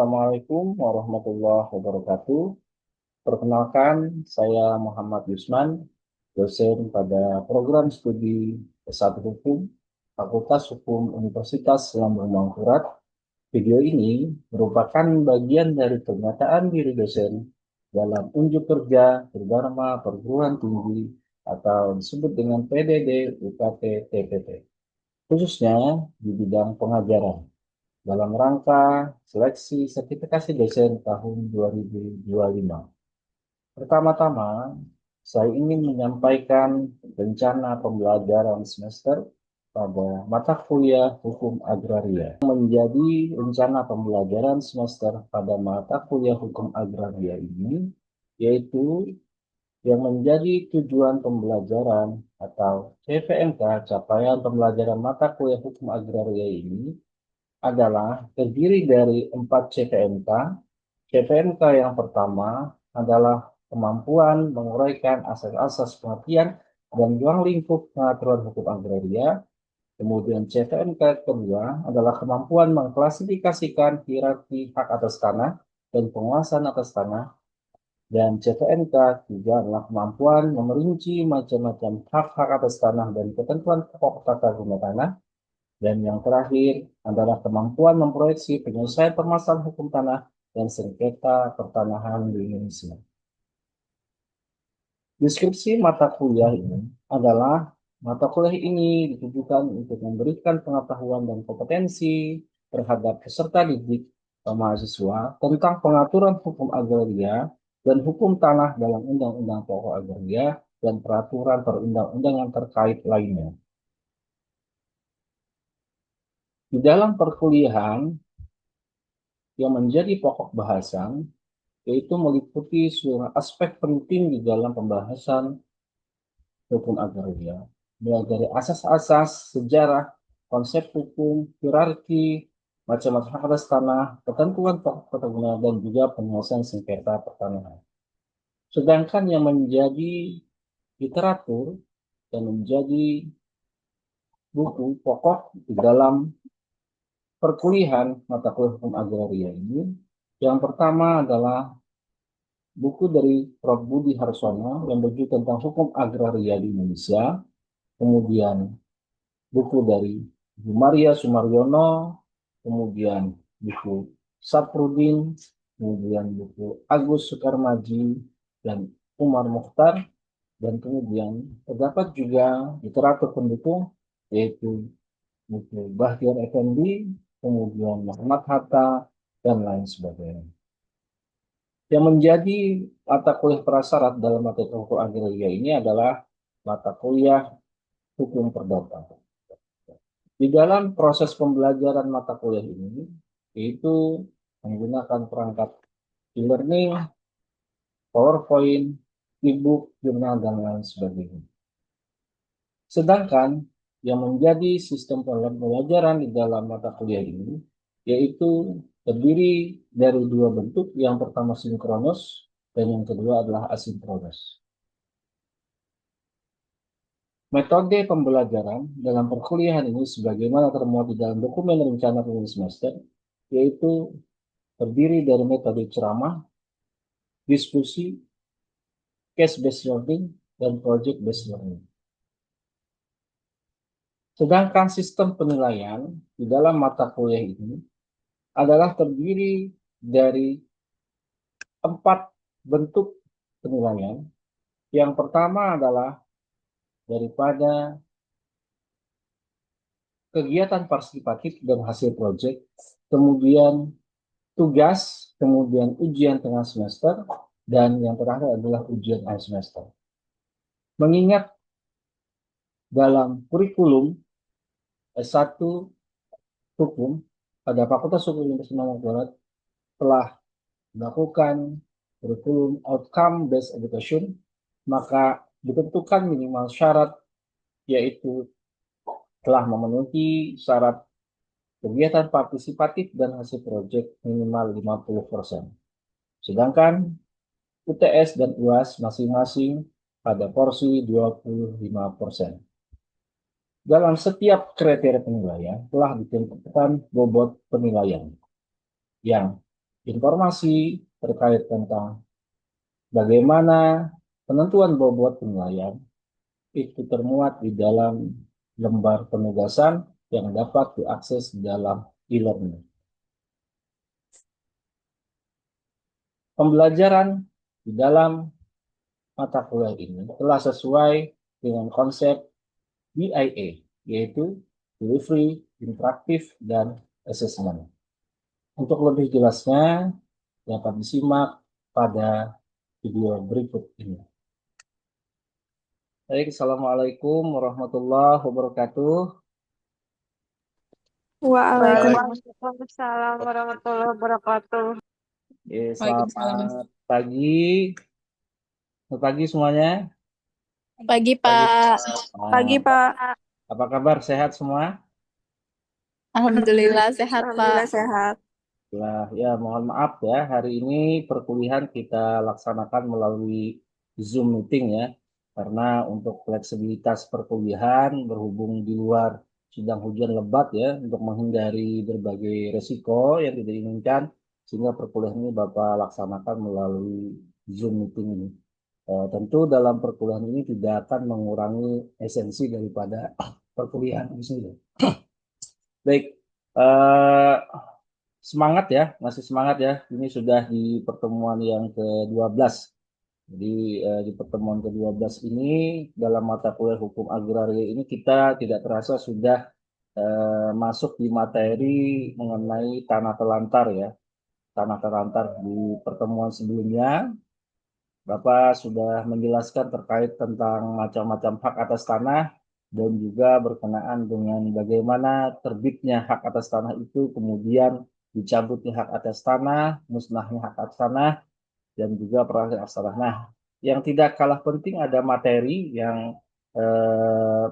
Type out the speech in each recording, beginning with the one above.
Assalamualaikum warahmatullahi wabarakatuh. Perkenalkan, saya Muhammad Yusman, dosen pada program studi S1 Hukum, Fakultas Hukum Universitas Lambung Mangkurat. Video ini merupakan bagian dari pernyataan diri dosen dalam unjuk kerja Berdharma Perguruan Tinggi atau disebut dengan PDD UKT TPT, khususnya di bidang pengajaran dalam rangka seleksi sertifikasi dosen tahun 2025. Pertama-tama, saya ingin menyampaikan rencana pembelajaran semester pada mata kuliah Hukum Agraria. Menjadi rencana pembelajaran semester pada mata kuliah Hukum Agraria ini, yaitu yang menjadi tujuan pembelajaran atau CPMK, capaian pembelajaran mata kuliah Hukum Agraria ini adalah terdiri dari 4 CPMK. CPMK yang pertama adalah kemampuan menguraikan asas-asas pengertian dan ruang lingkup pengaturan hukum agraria. Kemudian CPMK kedua adalah kemampuan mengklasifikasikan hierarki hak atas tanah dan penguasaan atas tanah. Dan CPMK ketiga adalah kemampuan memerinci macam-macam hak-hak atas tanah dan ketentuan pokok tata guna tanah. Dan yang terakhir adalah kemampuan memproyeksi penyelesaian permasalahan hukum tanah dan sengketa pertanahan di Indonesia. Deskripsi mata kuliah ini adalah mata kuliah ini ditujukan untuk memberikan pengetahuan dan kompetensi terhadap peserta didik mahasiswa tentang pengaturan hukum agraria dan hukum tanah dalam Undang-Undang Pokok Agraria dan peraturan perundang-undangan terkait lainnya. Di dalam perkuliahan yang menjadi pokok bahasan, yaitu meliputi seluruh aspek penting di dalam pembahasan hukum agraria, mulai dari asas-asas, sejarah, konsep hukum, hierarki, macam-macam hak atas tanah, ketentuan pokok perkebunan, dan juga penyelesaian sengketa pertanahan. Sedangkan yang menjadi literatur dan menjadi buku pokok di dalam perkuliahan mata kuliah hukum agraria ini, yang pertama adalah buku dari Prof. Budi Harsono yang berjudul tentang hukum agraria di Indonesia, kemudian buku dari Bu Maria Sumaryono, kemudian buku Saprudin, kemudian buku Agus Sukarmaji dan Umar Mukhtar, dan kemudian terdapat juga literatur pendukung yaitu buku Bahtiar Effendi, kemudian Muhammad Hatta, dan lain sebagainya. Yang menjadi mata kuliah prasyarat dalam mata kuliah hukum agraria ini adalah mata kuliah hukum perdata. Di dalam proses pembelajaran mata kuliah ini, yaitu menggunakan perangkat e-learning, PowerPoint, e-book, jurnal, dan lain sebagainya. Sedangkan yang menjadi sistem pembelajaran di dalam mata kuliah ini, yaitu terdiri dari dua bentuk, yang pertama sinkronus dan yang kedua adalah asinkronus. Metode pembelajaran dalam perkuliahan ini sebagaimana termuat di dalam dokumen rencana pemilihan semester, yaitu terdiri dari metode ceramah, diskusi, case-based learning, dan project-based learning. Sedangkan sistem penilaian di dalam mata kuliah ini adalah terdiri dari 4 bentuk penilaian. Yang pertama adalah daripada kegiatan partisipatif dan hasil proyek, kemudian tugas, kemudian ujian tengah semester, dan yang terakhir adalah ujian akhir semester. Mengingat dalam kurikulum S1 Hukum pada Fakultas Hukum Universitas Muhammadiyah telah melakukan kurikulum outcome based education, maka ditentukan minimal syarat yaitu telah memenuhi syarat kegiatan partisipatif dan hasil proyek minimal 50%. Sedangkan UTS dan UAS masing-masing pada porsi 25%. Dalam setiap kriteria penilaian telah ditentukan bobot penilaian yang informasi terkait tentang bagaimana penentuan bobot penilaian itu termuat di dalam lembar penugasan yang dapat diakses di dalam e-learning. Pembelajaran di dalam mata kuliah ini telah sesuai dengan konsep BIA, yaitu Delivery, Interaktif, dan Assessment. Untuk lebih jelasnya, dapat disimak pada video berikut ini. Baik, Assalamualaikum warahmatullahi wabarakatuh. Waalaikumsalam warahmatullahi wabarakatuh. Selamat pagi. Selamat pagi semuanya. Pagi, Pagi. Pak. Pagi, Pak. Apa kabar? Sehat semua? Alhamdulillah sehat, Alhamdulillah Pak. sehat. Lah, ya mohon maaf ya, hari ini perkuliahan kita laksanakan melalui Zoom meeting ya, karena untuk fleksibilitas perkuliahan berhubung di luar sedang hujan lebat ya, untuk menghindari berbagai resiko yang tidak diinginkan, sehingga perkuliahan ini Bapak laksanakan melalui Zoom meeting ini. Tentu dalam perkuliahan ini tidak akan mengurangi esensi daripada perkuliahan ini sendiri. Baik, eh, semangat ya, masih semangat ya. Ini sudah di pertemuan yang ke-12. Jadi di pertemuan ke-12 ini dalam mata kuliah hukum agraria ini kita tidak terasa sudah masuk di materi mengenai tanah telantar ya. Tanah telantar di pertemuan sebelumnya Bapak sudah menjelaskan terkait tentang macam-macam hak atas tanah dan juga berkenaan dengan bagaimana terbitnya hak atas tanah itu, kemudian dicabutnya hak atas tanah, musnahnya hak atas tanah, dan juga peralihan atas tanah. Nah, yang tidak kalah penting ada materi yang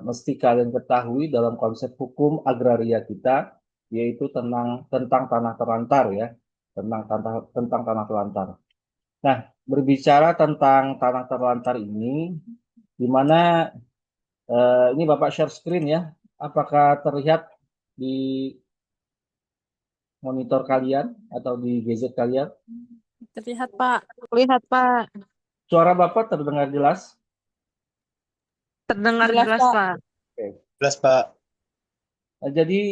mesti kalian ketahui dalam konsep hukum agraria kita, yaitu tentang tanah terlantar ya, tentang tanah terlantar. Nah, berbicara tentang tanah terlantar ini, di mana ini Bapak share screen ya, apakah terlihat di monitor kalian atau di gadget kalian? Terlihat, Pak. Lihat, Pak. Suara Bapak terdengar jelas? Terdengar jelas, Pak. Pak. Oke. Jelas, Pak. Nah, jadi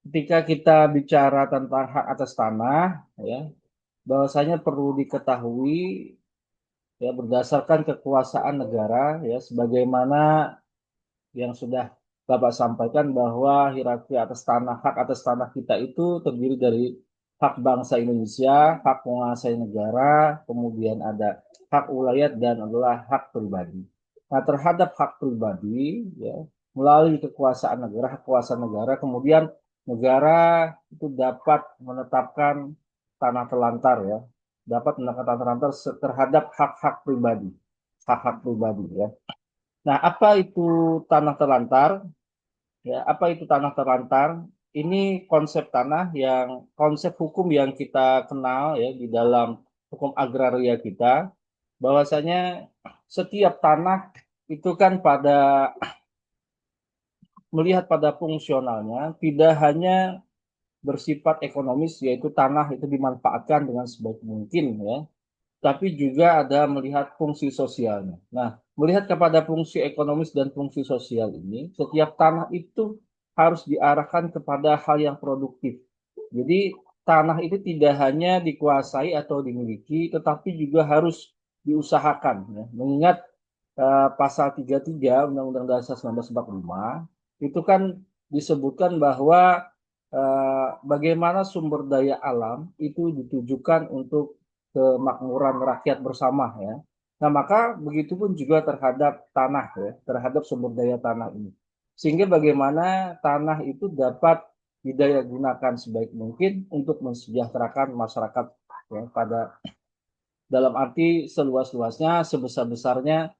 ketika kita bicara tentang hak atas tanah, ya, bahwasanya perlu diketahui ya berdasarkan kekuasaan negara ya sebagaimana yang sudah Bapak sampaikan bahwa hierarki atas tanah, hak atas tanah kita itu terdiri dari hak bangsa Indonesia, hak menguasai negara, kemudian ada hak wilayah dan adalah hak pribadi. Nah, terhadap hak pribadi, ya, melalui kekuasaan negara, hak kekuasaan negara, kemudian negara itu dapat menetapkan tanah telantar, ya, dapat menetapkan tanah telantar terhadap hak-hak pribadi, hak-hak pribadi, ya. Nah, apa itu tanah terlantar? Ya, apa itu tanah terlantar? Ini konsep tanah yang konsep hukum yang kita kenal ya di dalam hukum agraria kita, bahwasanya setiap tanah itu kan melihat pada fungsionalnya, tidak hanya bersifat ekonomis, yaitu tanah itu dimanfaatkan dengan sebaik mungkin ya, tapi juga ada melihat fungsi sosialnya. Nah, melihat kepada fungsi ekonomis dan fungsi sosial ini, setiap tanah itu harus diarahkan kepada hal yang produktif. Jadi, tanah itu tidak hanya dikuasai atau dimiliki, tetapi juga harus diusahakan. Ya. Mengingat pasal 33 Undang-Undang Dasar 1945, itu kan disebutkan bahwa bagaimana sumber daya alam itu ditujukan untuk kemakmuran rakyat bersama ya. Nah, maka begitu pun juga terhadap tanah ya, terhadap sumber daya tanah ini. Sehingga bagaimana tanah itu dapat didaya gunakan sebaik mungkin untuk mensejahterakan masyarakat ya, pada dalam arti seluas-luasnya, sebesar-besarnya,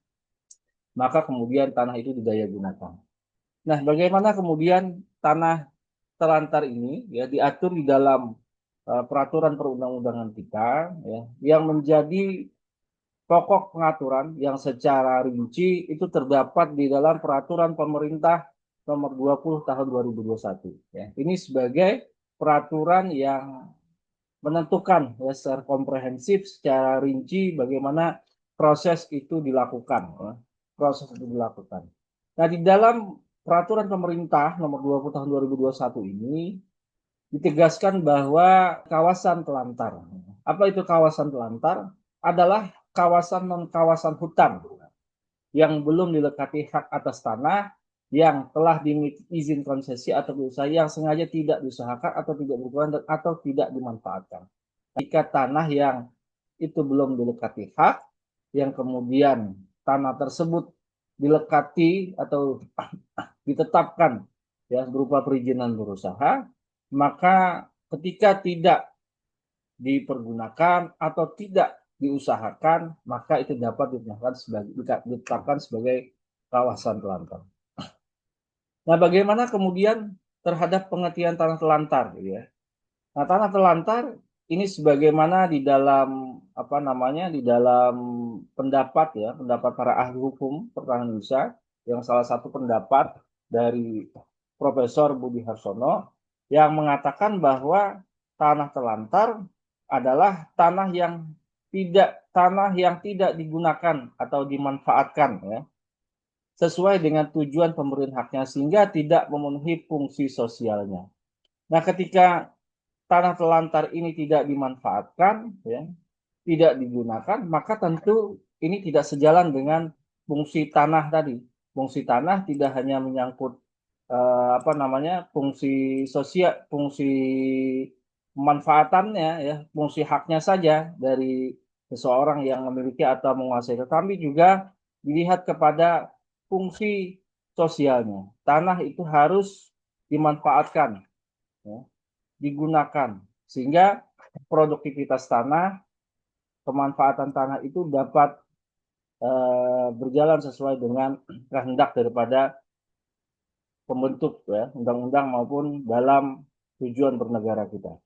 maka kemudian tanah itu didaya gunakan. Nah, bagaimana kemudian tanah telantar ini ya diatur di dalam peraturan perundang-undangan kita ya, yang menjadi pokok pengaturan yang secara rinci itu terdapat di dalam peraturan pemerintah nomor 20 tahun 2021 ya. Ini sebagai peraturan yang menentukan ya secara komprehensif, secara rinci bagaimana proses itu dilakukan. Ya. Proses itu dilakukan. Nah, di dalam peraturan pemerintah nomor 20 tahun 2021 ini ditegaskan bahwa kawasan telantar. Apa itu kawasan telantar? Adalah kawasan non-kawasan hutan yang belum dilekati hak atas tanah, yang telah dimiliki izin konsesi atau usaha yang sengaja tidak diusahakan atau tidak berkenan atau tidak dimanfaatkan. Jika tanah yang itu belum dilekati hak, yang kemudian tanah tersebut dilekati atau ditetapkan ya berupa perizinan berusaha, maka ketika tidak dipergunakan atau tidak diusahakan, maka itu dapat ditetapkan sebagai kawasan telantar. Nah, bagaimana kemudian terhadap pengertian tanah telantar, gitu ya? Nah, tanah telantar ini sebagaimana di dalam di dalam pendapat ya, pendapat para ahli hukum pertanahan Indonesia, yang salah satu pendapat dari Profesor Budi Harsono yang mengatakan bahwa tanah telantar adalah tanah yang tidak digunakan atau dimanfaatkan ya, sesuai dengan tujuan pemberian haknya sehingga tidak memenuhi fungsi sosialnya. Nah, ketika tanah telantar ini tidak dimanfaatkan, ya, tidak digunakan, maka tentu ini tidak sejalan dengan fungsi tanah tadi. Fungsi tanah tidak hanya menyangkut fungsi sosial, fungsi pemanfaatannya, ya, fungsi haknya saja dari seseorang yang memiliki atau menguasai, tetapi juga dilihat kepada fungsi sosialnya. Tanah itu harus dimanfaatkan, ya, digunakan sehingga produktivitas tanah, pemanfaatan tanah itu dapat berjalan sesuai dengan kehendak daripada pembentuk ya undang-undang maupun dalam tujuan bernegara kita.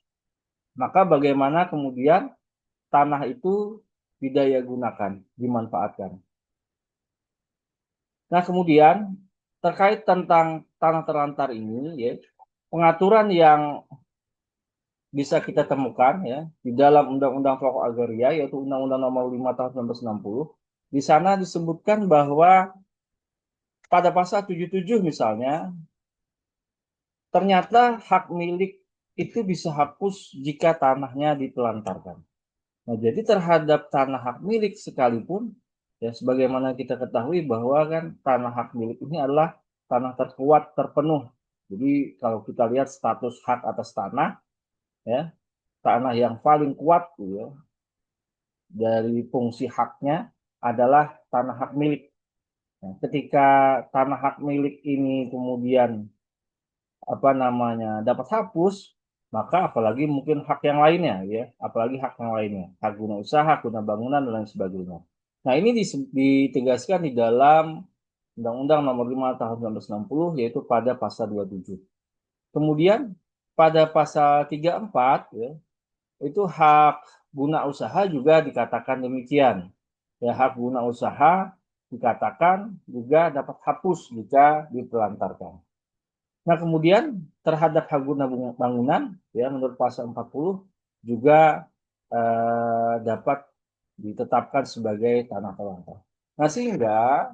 Maka bagaimana kemudian tanah itu didaya gunakan, dimanfaatkan. Nah, kemudian terkait tentang tanah telantar ini ya, pengaturan yang bisa kita temukan ya di dalam Undang-Undang Pokok Agraria yaitu Undang-Undang Nomor 5 Tahun 1960. Di sana disebutkan bahwa pada pasal 77 misalnya ternyata hak milik itu bisa hapus jika tanahnya ditelantarkan. Nah, jadi terhadap tanah hak milik sekalipun ya sebagaimana kita ketahui bahwa kan tanah hak milik ini adalah tanah terkuat terpenuh. Jadi kalau kita lihat status hak atas tanah ya, tanah yang paling kuat ya, dari fungsi haknya adalah tanah hak milik. Nah, ketika tanah hak milik ini kemudian dapat hapus, maka apalagi mungkin hak yang lainnya ya, apalagi hak yang lainnya, hak guna usaha, hak guna bangunan dan lain sebagainya. Nah, ini ditegaskan di dalam Undang-Undang Nomor 5 Tahun 1960 yaitu pada pasal 27. Kemudian pada pasal 34 ya, itu hak guna usaha juga dikatakan demikian. Ya, hak guna usaha dikatakan juga dapat hapus jika ditelantarkan. Nah, kemudian terhadap hak guna bangunan ya menurut pasal 40 juga dapat ditetapkan sebagai tanah telantar. Nah, sehingga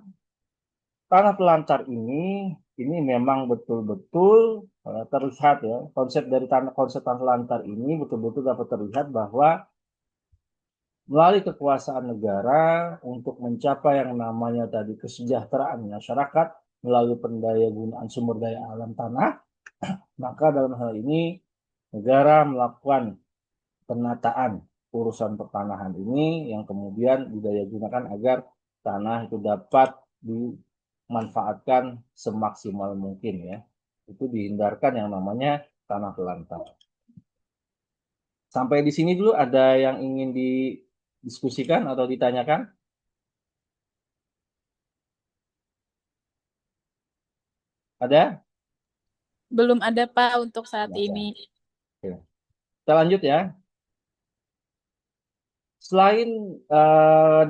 tanah telantar ini memang betul-betul terlihat ya, konsep tanah telantar ini betul-betul dapat terlihat bahwa melalui kekuasaan negara untuk mencapai yang namanya tadi kesejahteraan masyarakat melalui pendayagunaan sumber daya alam tanah, maka dalam hal ini negara melakukan penataan urusan pertanahan ini yang kemudian didaya gunakan agar tanah itu dapat dimanfaatkan semaksimal mungkin ya. Itu dihindarkan yang namanya tanah telantar. Sampai di sini dulu ada yang ingin didiskusikan atau ditanyakan? Ada? Belum ada Pak untuk saat Ada. ini. Oke. Kita lanjut ya. Selain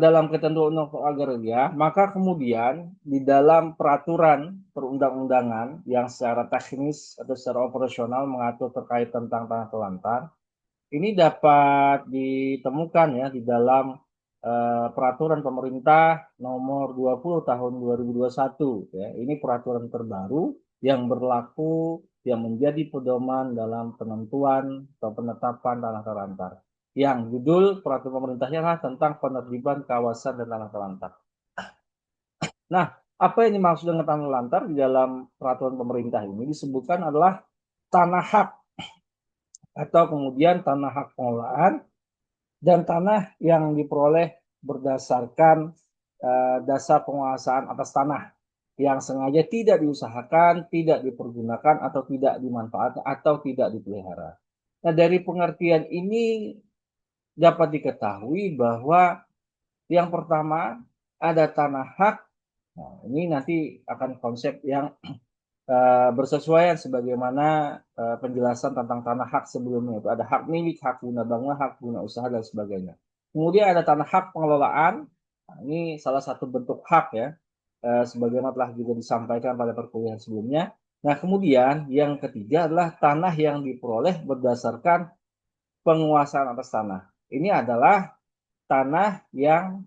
dalam ketentuan undang agraria, maka kemudian di dalam peraturan perundang-undangan yang secara teknis atau secara operasional mengatur terkait tentang tanah telantar, ini dapat ditemukan ya di dalam peraturan pemerintah nomor 20 tahun 2021 ya. Ini peraturan terbaru yang berlaku yang menjadi pedoman dalam penentuan atau penetapan tanah terlantar. Yang judul peraturan pemerintahnya adalah tentang penertiban kawasan dan tanah terlantar. Nah, apa yang dimaksud dengan tanah terlantar di dalam peraturan pemerintah ini disebutkan adalah tanah hak atau kemudian tanah hak pengelolaan dan tanah yang diperoleh berdasarkan dasar penguasaan atas tanah yang sengaja tidak diusahakan, tidak dipergunakan, atau tidak dimanfaatkan, atau tidak dipelihara. Nah, dari pengertian ini dapat diketahui bahwa yang pertama ada tanah hak. Nah, ini nanti akan konsep yang bersesuaian sebagaimana penjelasan tentang tanah hak sebelumnya. Itu ada hak milik, hak guna bangunan, hak guna usaha, dan sebagainya. Kemudian ada tanah hak pengelolaan. Nah, ini salah satu bentuk hak ya, sebagaimana telah juga disampaikan pada perkuliahan sebelumnya. Nah, kemudian yang ketiga adalah tanah yang diperoleh berdasarkan penguasaan atas tanah. Ini adalah tanah yang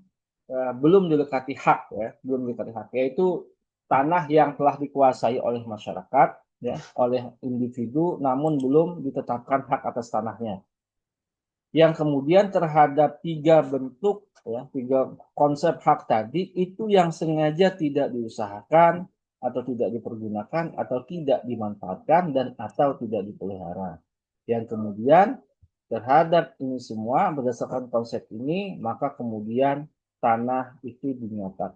belum didekati hak ya, belum didekati hak, yaitu tanah yang telah dikuasai oleh masyarakat ya, oleh individu namun belum ditetapkan hak atas tanahnya. Yang kemudian terhadap tiga bentuk ya, tiga konsep hak tadi itu yang sengaja tidak diusahakan atau tidak dipergunakan atau tidak dimanfaatkan dan atau tidak dipelihara. Yang kemudian terhadap ini semua berdasarkan konsep ini maka kemudian tanah itu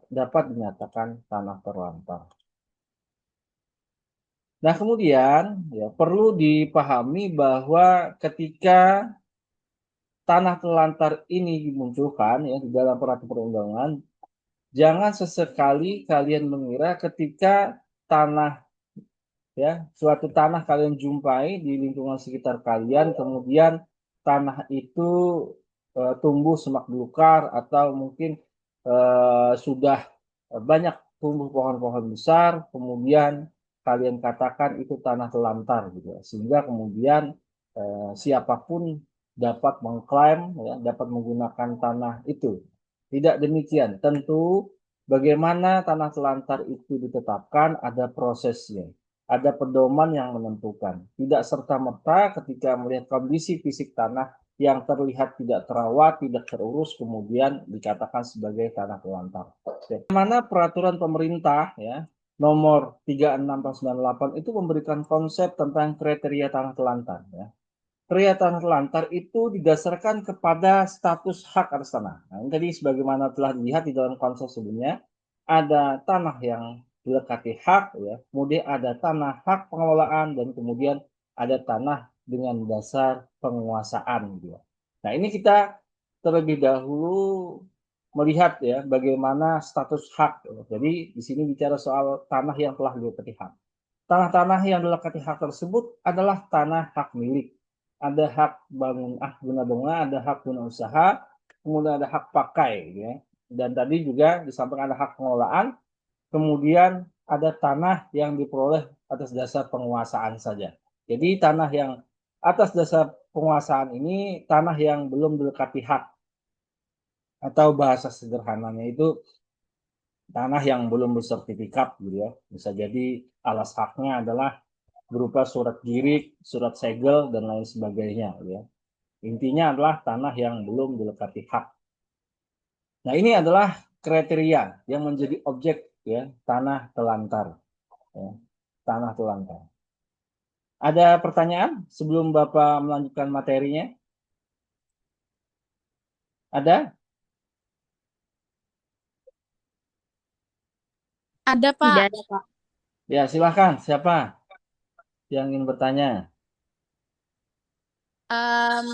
dapat dinyatakan tanah terlantar. Nah, kemudian ya perlu dipahami bahwa ketika tanah terlantar ini dimunculkan ya di dalam peraturan perundangan, jangan sesekali kalian mengira ketika tanah ya suatu tanah kalian jumpai di lingkungan sekitar kalian, kemudian tanah itu tumbuh semak belukar atau mungkin sudah banyak tumbuh pohon-pohon besar, kemudian kalian katakan itu tanah telantar gitu ya. Sehingga kemudian siapapun dapat mengklaim ya, dapat menggunakan tanah itu. Tidak demikian. Tentu bagaimana tanah telantar itu ditetapkan ada prosesnya, ada pedoman yang menentukan. Tidak serta-merta ketika melihat kondisi fisik tanah yang terlihat tidak terawat, tidak terurus, kemudian dikatakan sebagai tanah telantar. Mana peraturan pemerintah ya nomor 36 tahun 98 itu memberikan konsep tentang kriteria tanah telantar ya. Kriteria tanah telantar itu didasarkan kepada status hak atas tanah. Nah, ini tadi sebagaimana telah dilihat di dalam konsep sebelumnya, ada tanah yang dilekati hak ya, kemudian ada tanah hak pengelolaan dan kemudian ada tanah dengan dasar penguasaan gitu. Nah, ini kita terlebih dahulu melihat ya bagaimana status hak. Jadi di sini bicara soal tanah yang telah dilekati hak. Tanah-tanah yang dilekati hak tersebut adalah tanah hak milik. Ada hak guna bangunan, ada hak guna usaha, kemudian ada hak pakai ya. Dan tadi juga disampaikan ada hak pengelolaan, kemudian ada tanah yang diperoleh atas dasar penguasaan saja. Jadi tanah yang atas dasar penguasaan ini tanah yang belum dilekati hak, atau bahasa sederhananya itu tanah yang belum bersertifikat gitu ya. Bisa jadi alas haknya adalah berupa surat girik, surat segel dan lain sebagainya gitu ya. Intinya adalah tanah yang belum dilekati hak. Nah, ini adalah kriteria yang menjadi objek ya tanah telantar. Ya, tanah telantar. Ada pertanyaan sebelum Bapak melanjutkan materinya? Ada? Ada, Pak. Tidak ada, Pak. Ya, silakan. Siapa yang ingin bertanya? Em,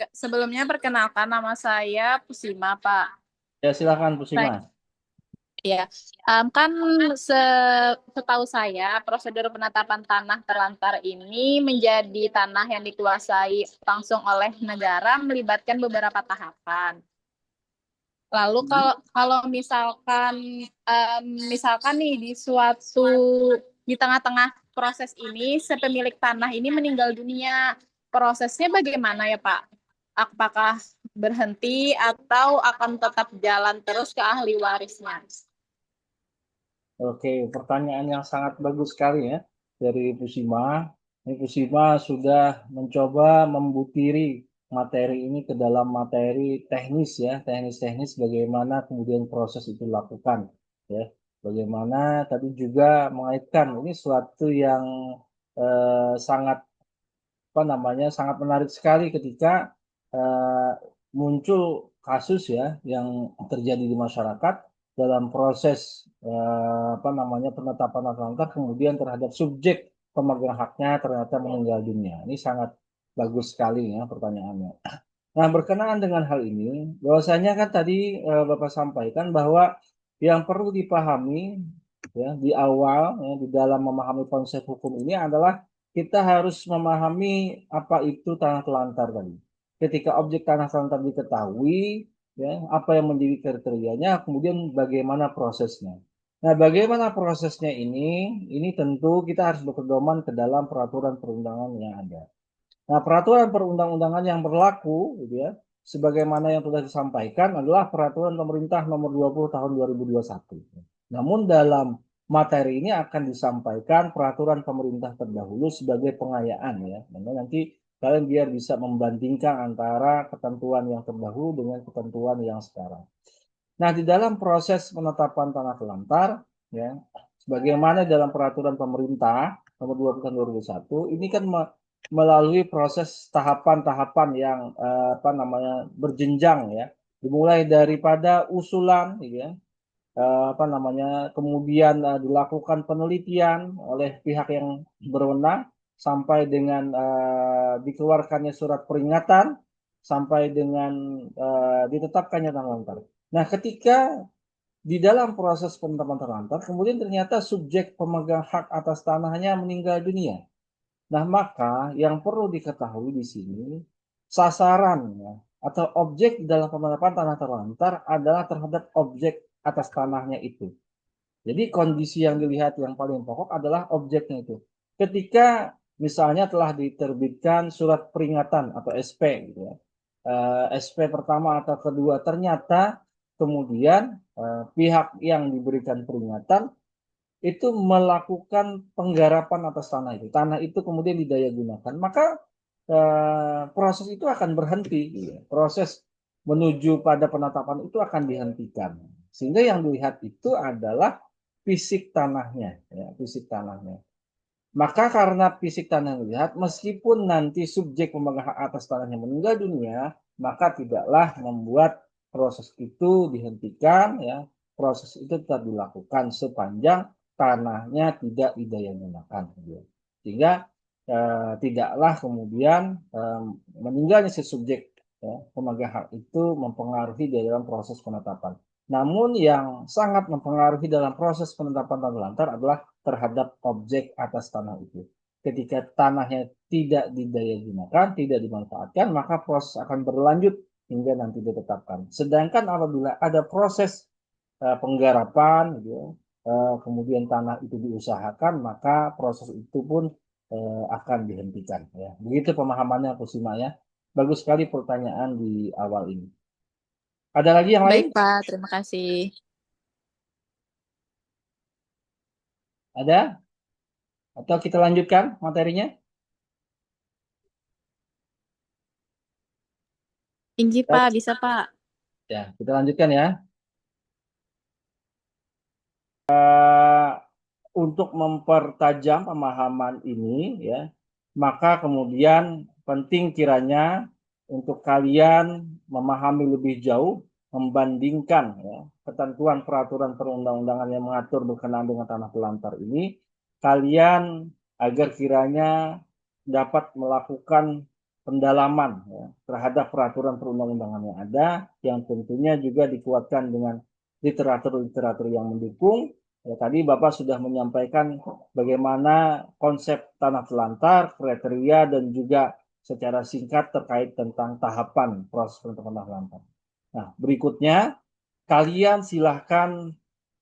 Sebelumnya perkenalkan nama saya Pusima, Pak. Ya, silakan Baik. Pusima. Ya, kan setahu saya prosedur penetapan tanah terlantar ini menjadi tanah yang dikuasai langsung oleh negara melibatkan beberapa tahapan. Lalu kalau misalkan nih di tengah-tengah proses ini si pemilik tanah ini meninggal dunia. prosesnya bagaimana ya Pak? Apakah berhenti atau akan tetap jalan terus ke ahli warisnya? Oke, pertanyaan yang sangat bagus sekali ya dari Pusima. Ini Pusima sudah mencoba membutiri materi ini ke dalam materi teknis ya, teknis-teknis bagaimana kemudian proses itu dilakukan ya. Bagaimana tadi juga mengaitkan ini suatu yang sangat apa namanya sangat menarik sekali ketika eh, muncul kasus ya yang terjadi di masyarakat dalam proses apa namanya penetapan tersangka kemudian terhadap subjek pemegang haknya ternyata meninggal dunia. Ini sangat bagus sekali ya pertanyaannya. Nah, berkenaan dengan hal ini, bahwasanya kan tadi Bapak sampaikan bahwa yang perlu dipahami ya di awal ya, di dalam memahami konsep hukum ini adalah kita harus memahami apa itu tanah telantar tadi. Ketika objek tanah telantar diketahui, ya, apa yang menjadi kriterianya, kemudian bagaimana prosesnya. Nah, bagaimana prosesnya ini tentu kita harus berpedoman ke dalam peraturan perundangan yang ada. Nah, peraturan perundang-undangan yang berlaku, gitu ya, sebagaimana yang sudah disampaikan adalah peraturan pemerintah nomor 20 tahun 2021. Namun dalam materi ini akan disampaikan peraturan pemerintah terdahulu sebagai pengayaan ya. Nanti kalian biar bisa membandingkan antara ketentuan yang terdahulu dengan ketentuan yang sekarang. Nah, di dalam proses penetapan tanah telantar, ya, sebagaimana dalam peraturan pemerintah nomor 20 tahun 2001, ini kan melalui proses tahapan-tahapan yang apa namanya berjenjang ya, dimulai daripada usulan, ya, apa namanya, kemudian dilakukan penelitian oleh pihak yang berwenang sampai dengan dikeluarkannya surat peringatan sampai dengan ditetapkannya tanah telantar. Nah, ketika di dalam proses penetapan terlantar, kemudian ternyata subjek pemegang hak atas tanahnya meninggal dunia. Nah, maka yang perlu diketahui di sini, sasarannya atau objek dalam penetapan tanah terlantar adalah terhadap objek atas tanahnya itu. Jadi kondisi yang dilihat yang paling pokok adalah objeknya itu. Ketika misalnya telah diterbitkan surat peringatan atau SP, gitu ya. SP pertama atau kedua ternyata kemudian pihak yang diberikan peringatan itu melakukan penggarapan atas tanah itu. Tanah itu kemudian didaya gunakan, maka proses itu akan berhenti. Gitu. Proses menuju pada penetapan itu akan dihentikan. Sehingga yang dilihat itu adalah fisik tanahnya, ya, fisik tanahnya. Maka karena fisik tanah yang dilihat, meskipun nanti subjek pemegang hak atas tanahnya meninggal dunia, maka tidaklah membuat proses itu dihentikan, ya. Proses itu tetap dilakukan sepanjang tanahnya tidak didaya gunakan. Sehingga tidaklah kemudian meninggalnya si subjek ya, pemegang hak itu mempengaruhi di dalam proses penetapan. Namun yang sangat mempengaruhi dalam proses penetapan tanah telantar adalah terhadap objek atas tanah itu. Ketika tanahnya tidak didaya gunakan, tidak dimanfaatkan, maka proses akan berlanjut hingga nanti ditetapkan. Sedangkan apabila ada proses penggarapan, gitu ya, kemudian tanah itu diusahakan, maka proses itu pun akan dihentikan. Ya. Begitu pemahamannya Kusima ya. Bagus sekali pertanyaan di awal ini. Ada lagi yang lain? Baik Pak, terima kasih. Ada? Atau kita lanjutkan materinya? Inji Pak, bisa Pak. Ya, kita lanjutkan ya. Untuk mempertajam pemahaman ini, ya, maka kemudian penting kiranya untuk kalian memahami lebih jauh, membandingkan ya, ketentuan peraturan perundang-undangan yang mengatur berkenaan dengan tanah telantar ini, kalian agar kiranya dapat melakukan pendalaman ya, terhadap peraturan perundang-undangan yang ada, yang tentunya juga dikuatkan dengan literatur-literatur yang mendukung. Ya, tadi Bapak sudah menyampaikan bagaimana konsep tanah telantar, kriteria, dan juga secara singkat terkait tentang tahapan proses penetapan tanah telantar. Nah, berikutnya kalian silahkan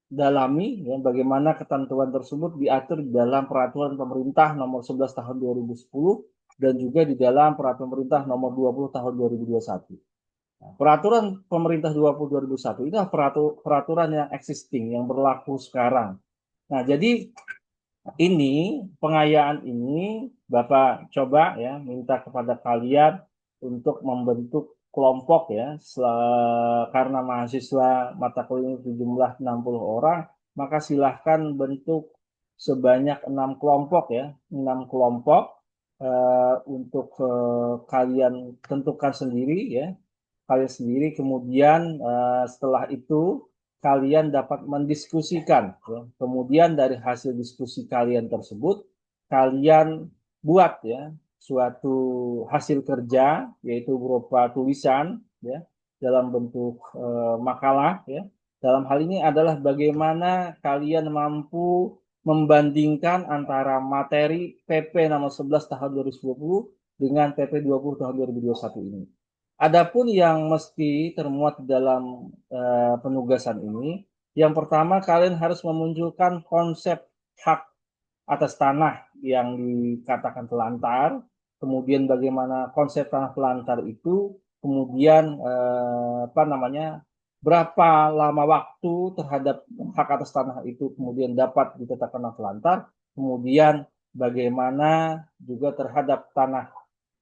dalami ya, bagaimana ketentuan tersebut diatur dalam peraturan pemerintah nomor 11 tahun 2010 dan juga di dalam Peraturan Pemerintah Nomor 20 Tahun 2021. Nah, Peraturan Pemerintah 20 2021 itu peraturan yang existing, yang berlaku sekarang. Nah, jadi ini pengayaan ini Bapak coba ya minta kepada kalian untuk membentuk kelompok ya, karena mahasiswa mata kuliah jumlah 60 orang, maka silahkan bentuk sebanyak 6 kelompok ya, 6 kelompok untuk kalian tentukan sendiri ya, kalian sendiri. Kemudian setelah itu kalian dapat mendiskusikan ya. Kemudian dari hasil diskusi kalian tersebut kalian buat ya suatu hasil kerja, yaitu berupa tulisan ya dalam bentuk makalah ya. Dalam hal ini adalah bagaimana kalian mampu membandingkan antara materi PP nomor 11 tahun 2020 dengan PP 20 tahun 2021 ini. Adapun yang mesti termuat dalam penugasan ini, yang pertama kalian harus memunculkan konsep hak atas tanah yang dikatakan telantar, kemudian bagaimana konsep tanah telantar itu, kemudian berapa lama waktu terhadap hak atas tanah itu kemudian dapat ditetapkan telantar, kemudian bagaimana juga terhadap tanah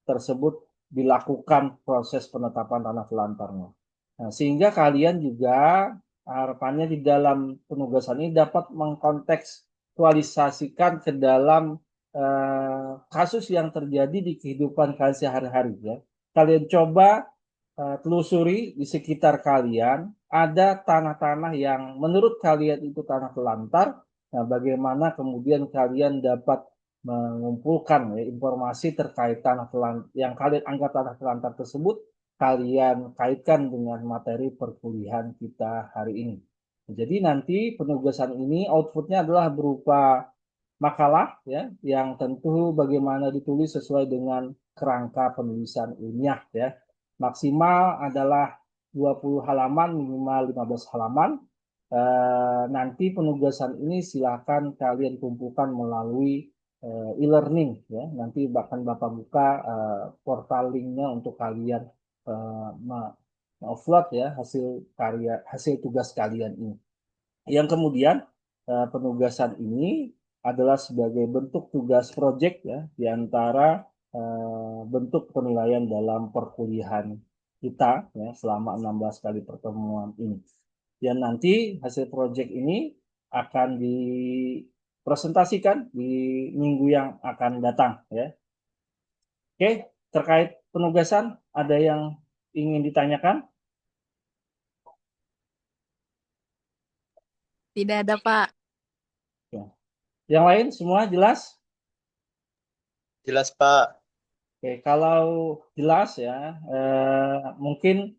tersebut dilakukan proses penetapan tanah telantarnya. Nah, sehingga kalian juga harapannya di dalam penugasan ini dapat mengkontekstualisasikan ke dalam kasus yang terjadi di kehidupan kalian sehari-hari ya. Kalian coba telusuri di sekitar kalian ada tanah-tanah yang menurut kalian itu tanah telantar. Nah, bagaimana kemudian kalian dapat mengumpulkan ya, informasi terkait tanah telantar yang kalian anggap tanah telantar tersebut, kalian kaitkan dengan materi perkuliahan kita hari ini. Jadi nanti penugasan ini outputnya adalah berupa makalah ya, yang tentu bagaimana ditulis sesuai dengan kerangka penulisan ilmiah ya. Maksimal adalah 20 halaman, minimal 15 halaman. Nanti penugasan ini silakan kalian kumpulkan melalui e-learning ya. Nanti bahkan Bapak buka portal linknya untuk kalian upload ya hasil tugas kalian ini. Yang kemudian penugasan ini adalah sebagai bentuk tugas proyek ya di antara bentuk penilaian dalam perkuliahan kita ya selama 16 kali pertemuan ini. Dan nanti hasil proyek ini akan dipresentasikan di minggu yang akan datang ya. Oke, terkait penugasan ada yang ingin ditanyakan? Tidak ada, Pak. Ya. Yang lain semua jelas? Jelas, Pak. Oke, kalau jelas ya, mungkin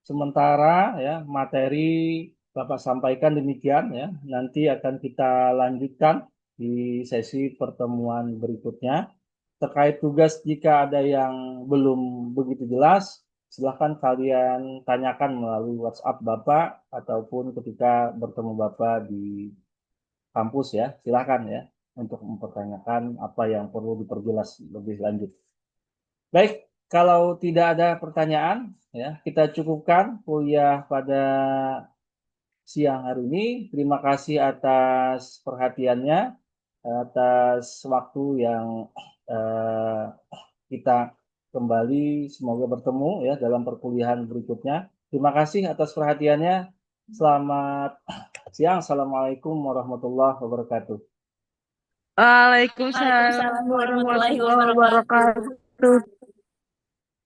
sementara ya materi Bapak sampaikan demikian ya. Nanti akan kita lanjutkan di sesi pertemuan berikutnya. Terkait tugas, jika ada yang belum begitu jelas, silahkan kalian tanyakan melalui WhatsApp Bapak ataupun ketika bertemu Bapak di kampus ya. Silahkan ya untuk mempertanyakan apa yang perlu diperjelas lebih lanjut. Baik, kalau tidak ada pertanyaan, ya kita cukupkan kuliah pada siang hari ini. Terima kasih atas perhatiannya, atas waktu yang kita kembali semoga bertemu ya dalam perkuliahan berikutnya. Terima kasih atas perhatiannya. Selamat siang. Assalamualaikum warahmatullahi wabarakatuh. Waalaikumsalam warahmatullahi wabarakatuh.